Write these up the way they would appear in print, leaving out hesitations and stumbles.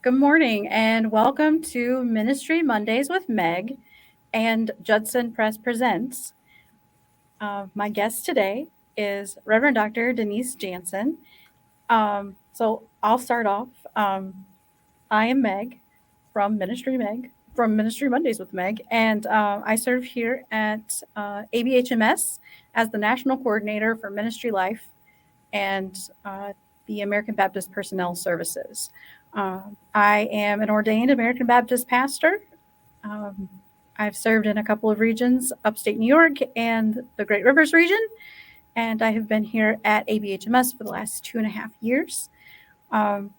Good morning and welcome to Ministry Mondays with Meg and Judson Press Presents. My guest today is Reverend Dr. Denise Janssen. So I'll start off. I am Meg from Ministry Mondays with Meg, and I serve here at ABHMS as the National Coordinator for Ministry Life and the American Baptist Personnel Services. I am an ordained American Baptist pastor. Um, I've served in a couple of regions, upstate New York and the Great Rivers region, and I have been here at ABHMS for the last 2.5 years. Um,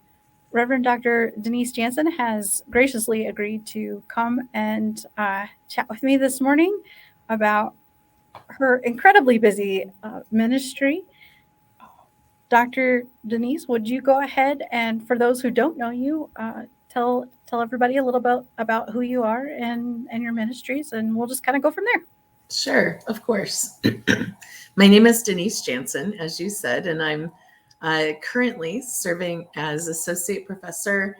Reverend Dr. Denise Janssen has graciously agreed to come and chat with me this morning about her incredibly busy ministry. Dr. Denise, would you go ahead and, for those who don't know you, tell everybody a little bit about who you are and your ministries, and we'll just kind of go from there. Sure, of course. My name is Denise Janssen, as you said, and I'm currently serving as Associate Professor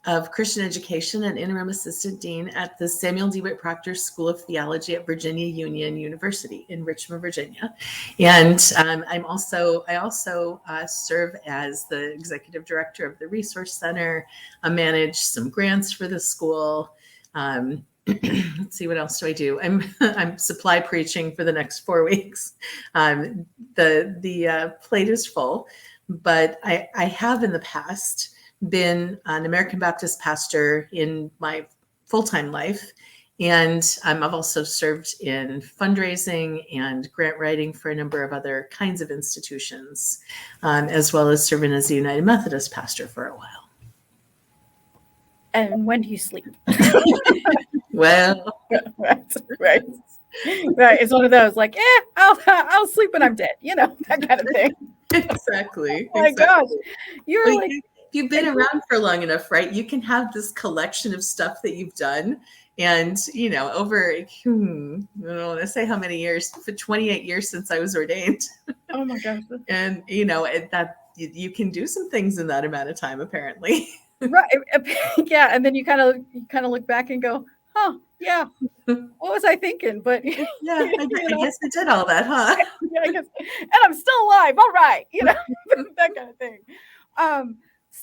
of Christian Education and Interim Assistant Dean at the Samuel DeWitt Proctor School of Theology at Virginia Union University in Richmond, Virginia. And I also serve as the Executive Director of the Resource Center. I manage some grants for the school. Let's see, what else do I do? I'm supply preaching for the next 4 weeks. The plate is full, but I have in the past been an American Baptist pastor in my full-time life. And I've also served in fundraising and grant writing for a number of other kinds of institutions, as well as serving as a United Methodist pastor for a while. And when do you sleep? Well, right. It's one of those like, I'll sleep when I'm dead, that kind of thing. Exactly. Oh my gosh, you're like, if you've been around for long enough, right? You can have this collection of stuff that you've done, and over I don't want to say how many years, for 28 years since I was ordained. Oh my gosh. And that you can do some things in that amount of time, apparently. Right. Yeah, and then you kind of look back and go, huh, yeah, what was I thinking? But yeah, I guess I did all that, huh? Yeah, I guess, and I'm still alive. All right, that kind of thing.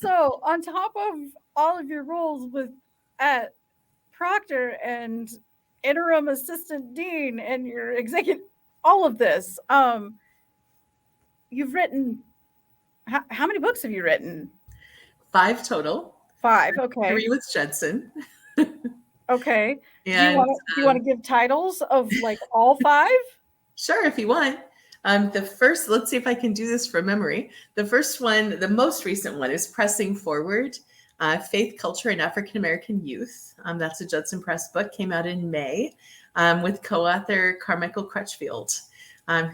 So on top of all of your roles at Proctor and interim assistant dean and your executive, all of this, you've written. How many books have you written? 5 total. 5. Okay. 3 with Judson. Okay. And do you want to give titles of like all 5? Sure, if you want. The first, let's see if I can do this from memory. The first one, the most recent one, is Pressing Forward, Faith, Culture, and African American Youth. That's a Judson Press book, came out in May, with co-author Carmichael Crutchfield,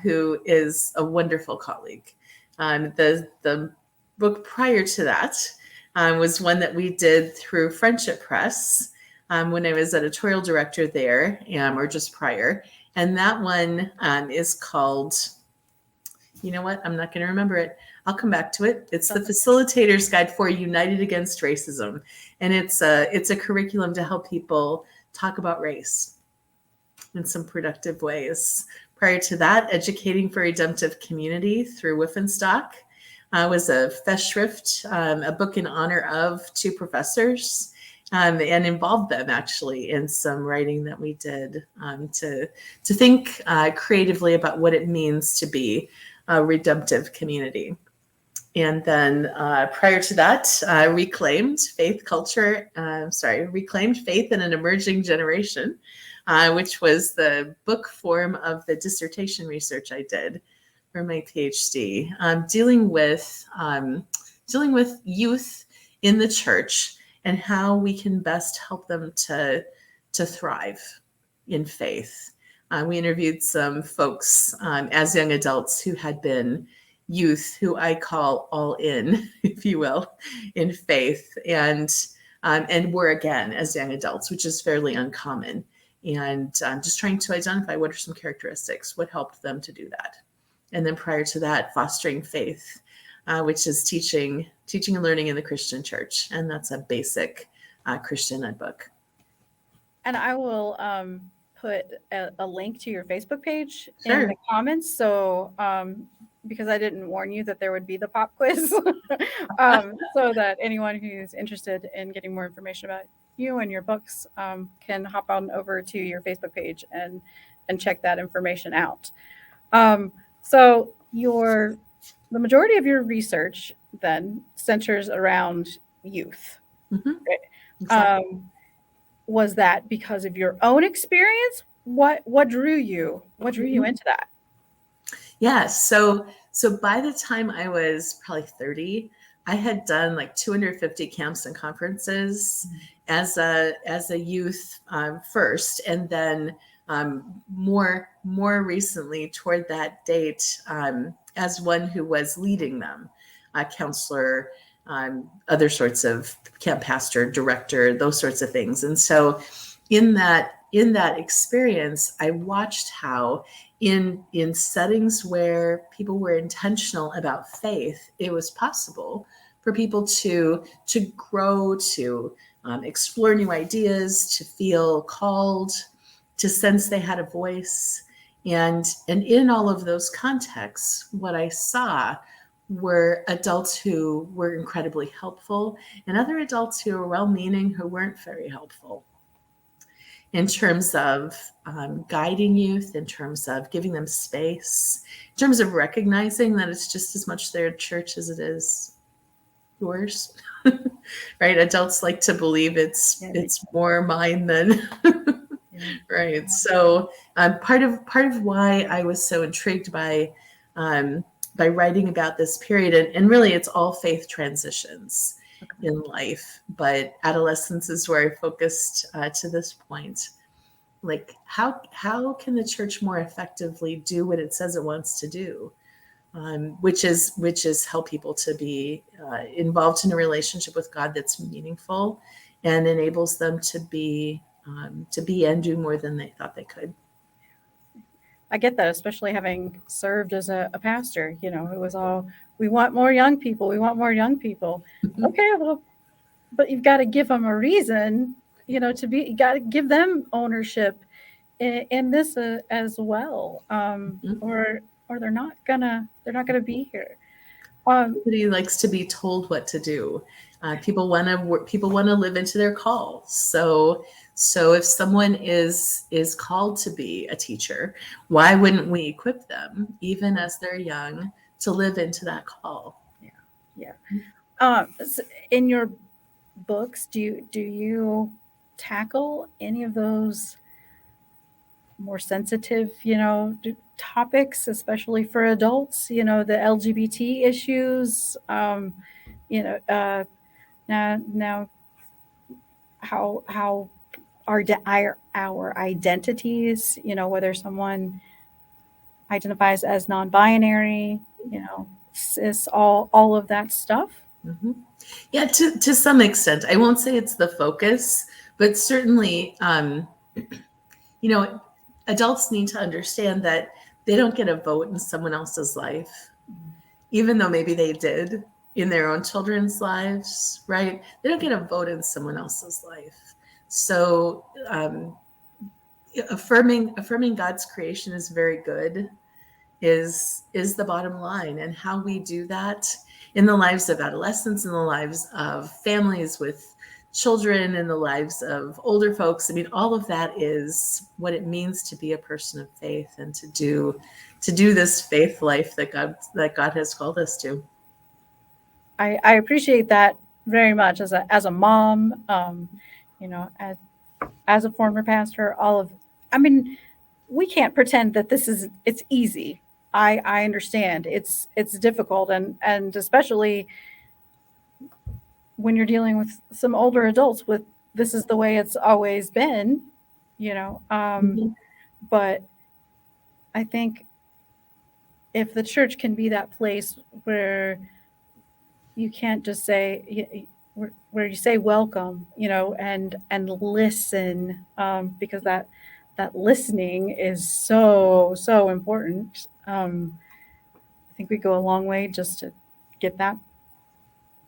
who is a wonderful colleague. The book prior to that was one that we did through Friendship Press when I was editorial director there, or just prior. And that one is called, you know what? I'm not going to remember it. I'll come back to it. It's the Facilitator's Guide for United Against Racism. And it's a curriculum to help people talk about race in some productive ways. Prior to that, Educating for Redemptive Community through Wiffenstock was a Festschrift, a book in honor of 2 professors. And involved them actually in some writing that we did to think creatively about what it means to be a redemptive community. And then prior to that, Reclaimed Faith in an Emerging Generation, which was the book form of the dissertation research I did for my PhD, dealing with youth in the church and how we can best help them to thrive in faith. We interviewed some folks as young adults who had been youth, who I call all in, if you will, in faith, and were again as young adults, which is fairly uncommon. And just trying to identify what are some characteristics, what helped them to do that. And then prior to that, Fostering Faith which is teaching and learning in the Christian church. And that's a basic Christian ed book. And I will put a link to your Facebook page Sure. in the comments. So, because I didn't warn you that there would be the pop quiz, so that anyone who's interested in getting more information about you and your books can hop on over to your Facebook page and check that information out. So the majority of your research then centers around youth. Mm-hmm. Right? Exactly. Was that because of your own experience? What drew you? What drew you into that? Yeah. So by the time I was probably 30, I had done like 250 camps and conferences as a youth first, and then more recently toward that date as one who was leading them, a counselor, other sorts of camp pastor, director, those sorts of things. And so in that experience, I watched how in settings where people were intentional about faith, it was possible for people to grow, to explore new ideas, to feel called, to sense they had a voice. And in all of those contexts, what I saw were adults who were incredibly helpful and other adults who were well-meaning who weren't very helpful in terms of guiding youth, in terms of giving them space, in terms of recognizing that it's just as much their church as it is yours. Right? Adults like to believe it's more mine than right. So part of why I was so intrigued by writing about this period, and really it's all faith transitions in life, but adolescence is where I focused to this point. Like how can the church more effectively do what it says it wants to do, which is help people to be involved in a relationship with God that's meaningful and enables them to be and do more than they thought they could. I get that, especially having served as a pastor. It was all, we want more young people. We want more young people. Okay, well, but you've got to give them a reason, to be. You got to give them ownership in this as well, or they're not gonna be here. Nobody likes to be told what to do. People want to live into their call. So if someone is called to be a teacher, why wouldn't we equip them, even as they're young, to live into that call? Yeah. So in your books, do you tackle any of those more sensitive, topics, especially for adults? The LGBT issues. Now, how our identities, whether someone identifies as non-binary, cis, all of that stuff. Mm-hmm. Yeah, to some extent. I won't say it's the focus, but certainly, adults need to understand that they don't get a vote in someone else's life, even though maybe they did in their own children's lives, right? They don't get a vote in someone else's life. So affirming God's creation is very good, is the bottom line. And how we do that in the lives of adolescents, in the lives of families with children, in the lives of older folks. I mean, all of that is what it means to be a person of faith and to do this faith life that God has called us to. I appreciate that very much as a mom, as a former pastor. We can't pretend that it's easy. I understand it's difficult, and especially when you're dealing with some older adults with, this is the way it's always been, but I think if the church can be that place where you can't just say, where you say welcome, and listen, because that listening is so important. I think we go a long way just to get that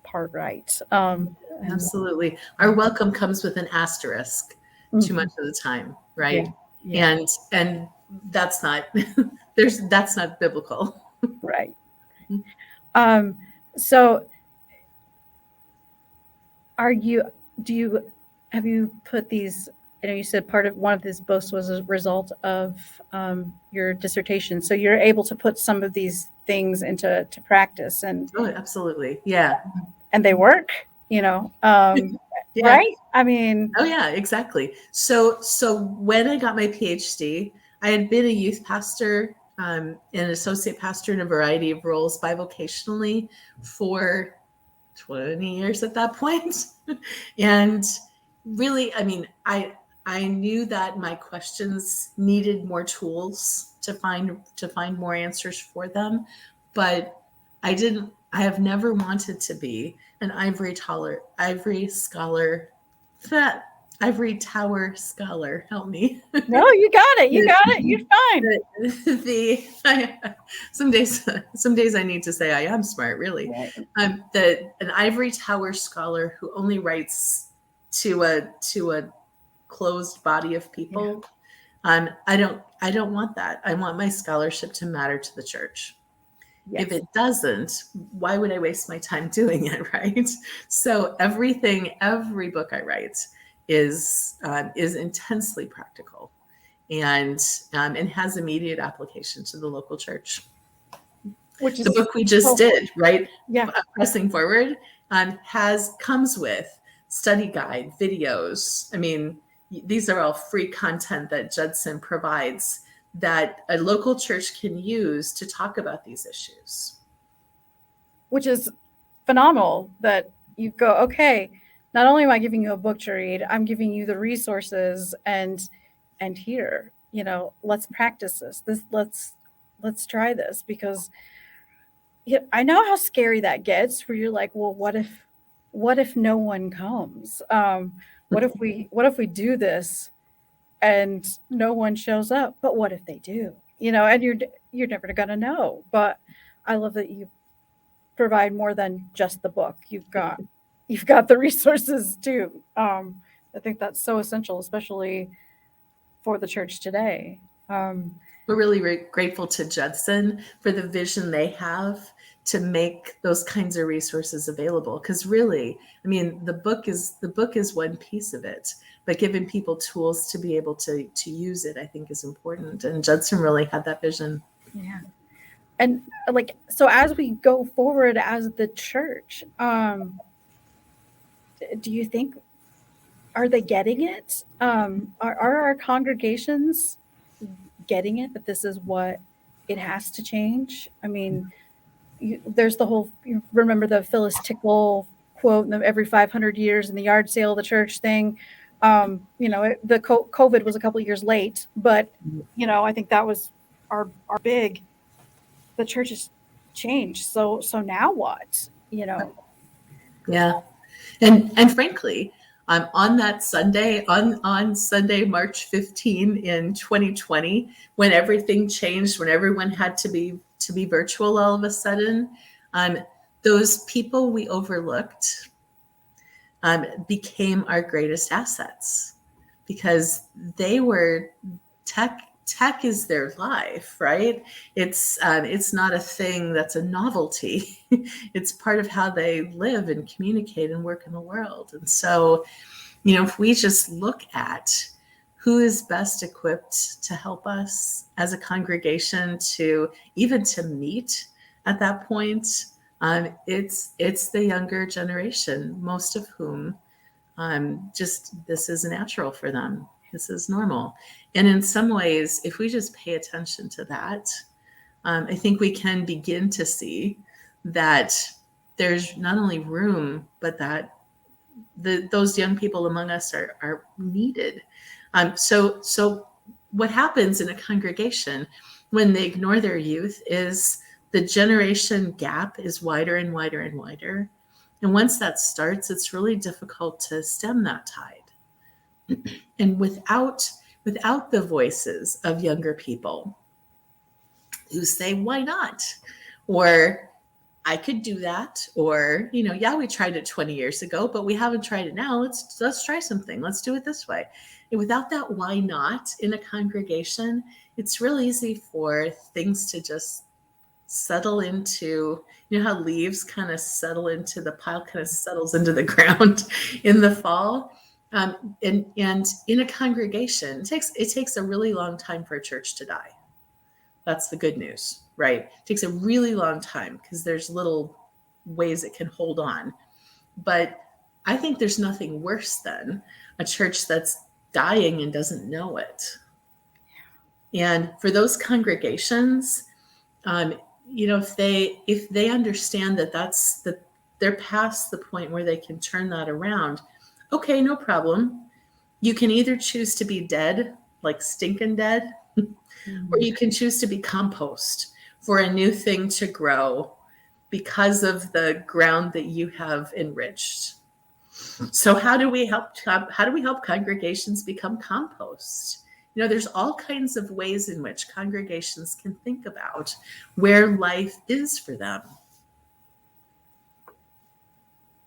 part right. Absolutely. Our welcome comes with an asterisk too much of the time, right? Yeah, And that's not that's not biblical. right. So are you, do you, have you put these, you said part of one of these books was a result of your dissertation. So you're able to put some of these things into practice, Oh, absolutely. Yeah. and they work, Yeah. right? I mean, Oh yeah, exactly. So when I got my PhD, I had been a youth pastor, an associate pastor in a variety of roles bivocationally for 20 years at that point. And really, I mean, I knew that my questions needed more tools to find more answers for them, but I have never wanted to be an ivory scholar, that ivory tower scholar. Help me. no, you got it. You got it. You're fine. Some days I need to say I am smart, really. Right. An ivory tower scholar who only writes to a closed body of people. I don't want that. I want my scholarship to matter to the church. Yes. If it doesn't, why would I waste my time doing it, right? So every book I write is intensely practical, and has immediate application to the local church. Which is The book we just did, right? Yeah. Pressing Forward, comes with study guide, videos. I mean, these are all free content that Judson provides that a local church can use to talk about these issues. Which is phenomenal that you go, okay, not only am I giving you a book to read, I'm giving you the resources and here, let's practice this. Let's try this, because I know how scary that gets, where you're like, well, what if no one comes? What if we do this and no one shows up? But what if they do? And you're never gonna know. But I love that you provide more than just the book. You've got the resources too. I think that's so essential, especially for the church today. We're really grateful to Judson for the vision they have to make those kinds of resources available. Because really, I mean, the book is one piece of it, but giving people tools to be able to use it, I think, is important. And Judson really had that vision. Yeah. And so as we go forward as the church, do you think, are they getting it? Are our congregations getting it, that this is what it has to change? I mean, there's the whole, you remember the Phyllis Tickle quote, every 500 years in the yard sale of the church thing. The COVID was a couple of years late, but I think that was our big, the church has changed. So now what? Yeah. And frankly, on that Sunday, on Sunday, March 15 in 2020, when everything changed, when everyone had to be virtual all of a sudden, those people we overlooked became our greatest assets, because they were tech is their life, right? It's not a thing that's a novelty. It's part of how they live and communicate and work in the world. And so, if we just look at who is best equipped to help us as a congregation to meet at that point, it's the younger generation, most of whom just, this is natural for them. This is normal. And in some ways, if we just pay attention to that, I think we can begin to see that there's not only room, but that those young people among us are needed. So what happens in a congregation when they ignore their youth is the generation gap is wider and wider and wider. And once that starts, it's really difficult to stem that tide. And without the voices of younger people who say, why not? Or I could do that. Or, yeah, we tried it 20 years ago, but we haven't tried it now. Let's try something. Let's do it this way. And without that why not in a congregation, it's real easy for things to just settle into, how leaves kind of settle into the pile, kind of settles into the ground in the fall. And in a congregation, it takes a really long time for a church to die. That's the good news, right? It takes a really long time because there's little ways it can hold on. But I think there's nothing worse than a church that's dying and doesn't know it. And for those congregations, if they understand that they're past the point where they can turn that around, okay, no problem. You can either choose to be dead, like stinking dead, or you can choose to be compost for a new thing to grow because of the ground that you have enriched. So how do we help congregations become compost? There's all kinds of ways in which congregations can think about where life is for them.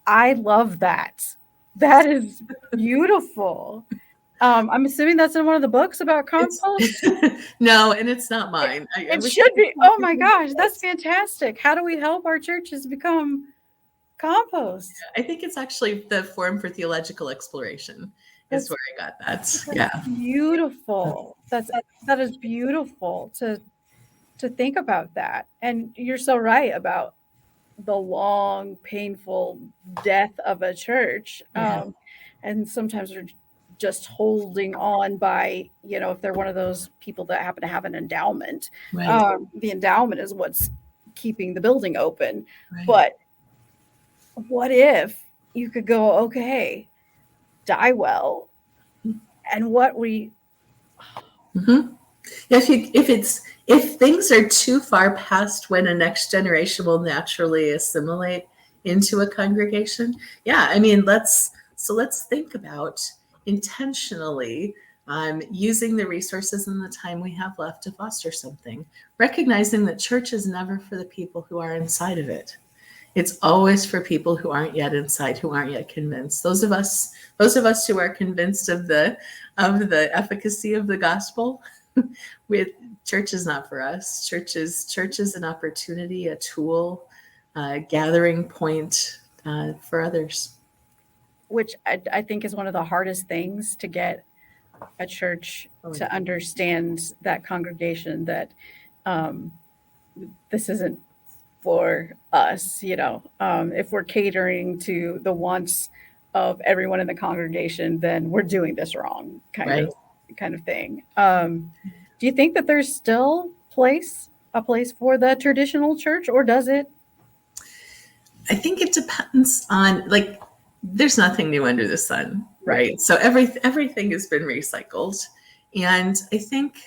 I love that. That is beautiful. I'm assuming that's in one of the books about compost. No, and it's not mine. It should be. Oh my gosh, that's fantastic. How do we help our churches become compost? I think it's actually the Forum for Theological Exploration is where I got that. Yeah. Beautiful. That is beautiful to think about that. And you're so right about the long, painful death of a church. Yeah. And sometimes we're just holding on by, if they're one of those people that happen to have an endowment, Right. The endowment is what's keeping the building open. Right. But what if you could go, okay, die well, and what we. Mm-hmm. If things are too far past when a next generation will naturally assimilate into a congregation, let's think about intentionally using the resources and the time we have left to foster something, recognizing that church is never for the people who are inside of it. It's always for people who aren't yet inside, who aren't yet convinced. Those of us who are convinced of the efficacy of the gospel, church is not for us. Church is an opportunity, a tool, a gathering point for others. Which I think is one of the hardest things to get a church to understand, that congregation, that this isn't for us. If we're catering to the wants of everyone in the congregation, then we're doing this wrong, kind of thing. Do you think that there's still a place for the traditional church, or does it? I think it depends on, there's nothing new under the sun, right? So everything has been recycled, and I think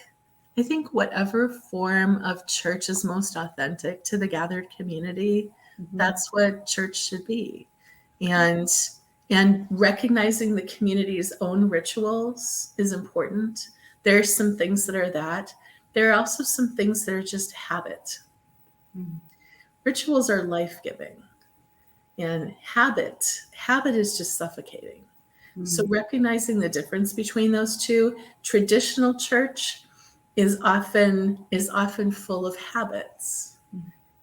whatever form of church is most authentic to the gathered community, that's what church should be. And recognizing the community's own rituals is important. There are some things that are that. There are also some things that are just habit. Rituals are life-giving, and habit is just suffocating. So recognizing the difference between those two, traditional church is often full of habits,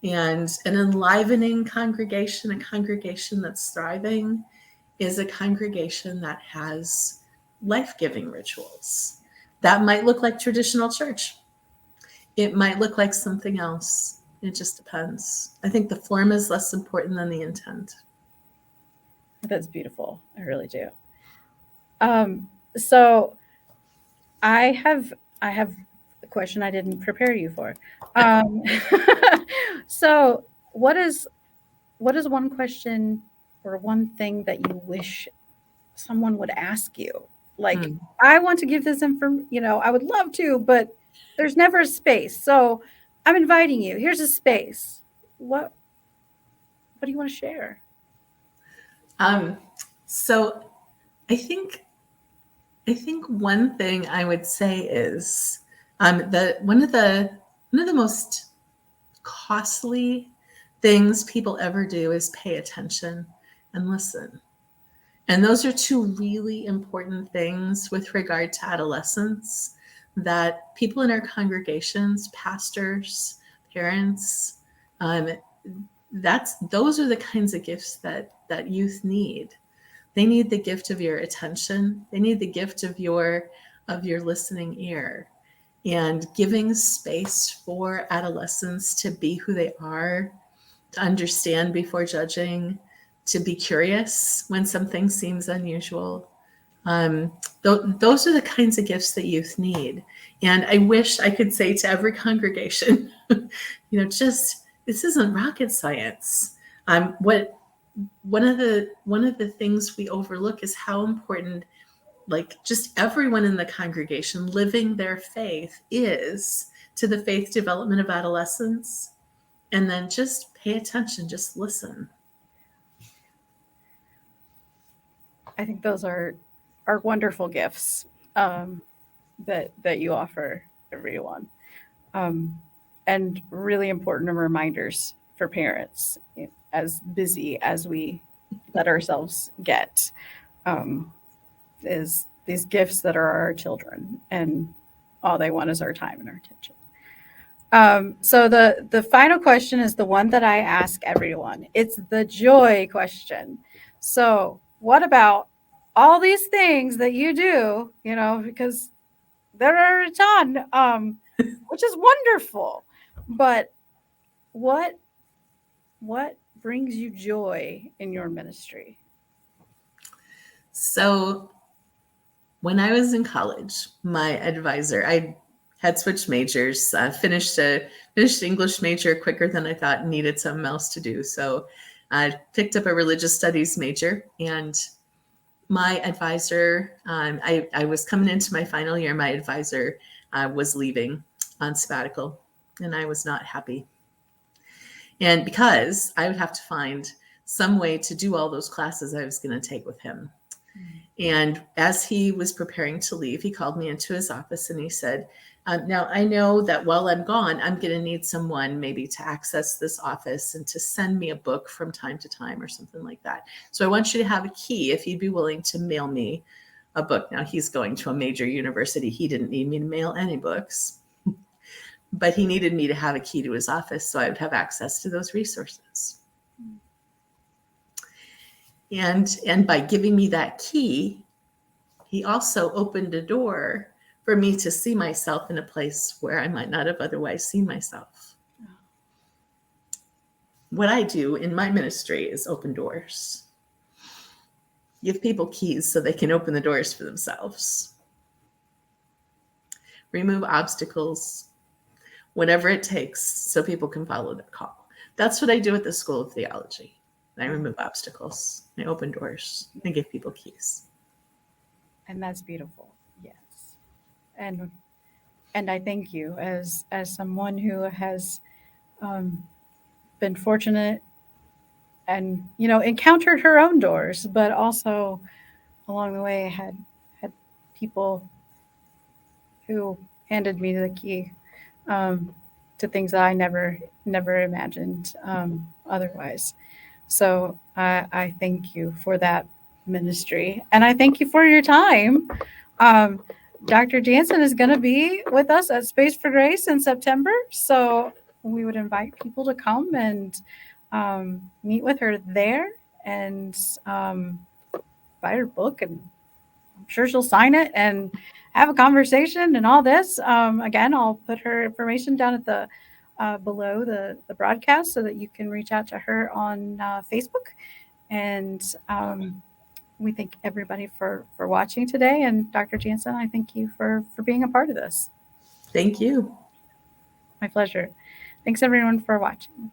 and an enlivening congregation, a congregation that's thriving, is a congregation that has life-giving rituals. That might look like traditional church. It might look like something else. It just depends. I think the form is less important than the intent. That's beautiful. I really do. So I have a question I didn't prepare you for. So what is one question or one thing that you wish someone would ask you? Like, I want to give this information, I would love to, but there's never a space. So I'm inviting you. Here's a space. What do you want to share? So I think one thing I would say is one of the most costly things people ever do is pay attention and listen. And those are two really important things with regard to adolescence that people in our congregations, pastors, parents, um, those are the kinds of gifts that youth need. They need the gift of your attention. They need the gift of your listening ear, and giving space for adolescents to be who they are, to understand before judging, to be curious when something seems unusual. Um, those are the kinds of gifts that youth need. And I wish I could say to every congregation, just this isn't rocket science. What one of the things we overlook is how important, like, just everyone in the congregation living their faith is to the faith development of adolescents. And then just pay attention, just listen. I think those are wonderful gifts that you offer everyone, and really important reminders for parents, as busy as we let ourselves get, is these gifts that are our children, and all they want is our time and our attention. So the final question is the one that I ask everyone. It's the joy question. So what about all these things that you do? Because there are a ton, which is wonderful. But what brings you joy in your ministry? So when I was in college, my advisor, I had switched majors, finished English major quicker than I thought, needed something else to do. So I picked up a religious studies major, and my advisor, I was coming into my final year, my advisor was leaving on sabbatical, and I was not happy. And because I would have to find some way to do all those classes I was going to take with him. And as he was preparing to leave, he called me into his office and he said, now I know that while I'm gone, I'm going to need someone maybe to access this office and to send me a book from time to time or something like that. So I want you to have a key if you'd be willing to mail me a book. Now he's going to a major university. He didn't need me to mail any books, but he needed me to have a key to his office so I would have access to those resources. And by giving me that key, he also opened a door for me to see myself in a place where I might not have otherwise seen myself. What I do in my ministry is open doors. Give people keys so they can open the doors for themselves. Remove obstacles, whatever it takes, so people can follow their call. That's what I do at the School of Theology. I remove obstacles, I open doors, and give people keys. And that's beautiful. Yes. And I thank you as someone who has been fortunate and encountered her own doors, but also along the way had people who handed me the key to things that I never imagined otherwise. So I thank you for that ministry, and I thank you for your time. Dr. Janssen is going to be with us at Space for Grace in September, so we would invite people to come and meet with her there and buy her book, and I'm sure she'll sign it and have a conversation and all this. Again, I'll put her information down at the below the broadcast so that you can reach out to her on Facebook. And we thank everybody for watching today. And Dr. Janssen, I thank you for being a part of this. Thank you. My pleasure. Thanks everyone for watching.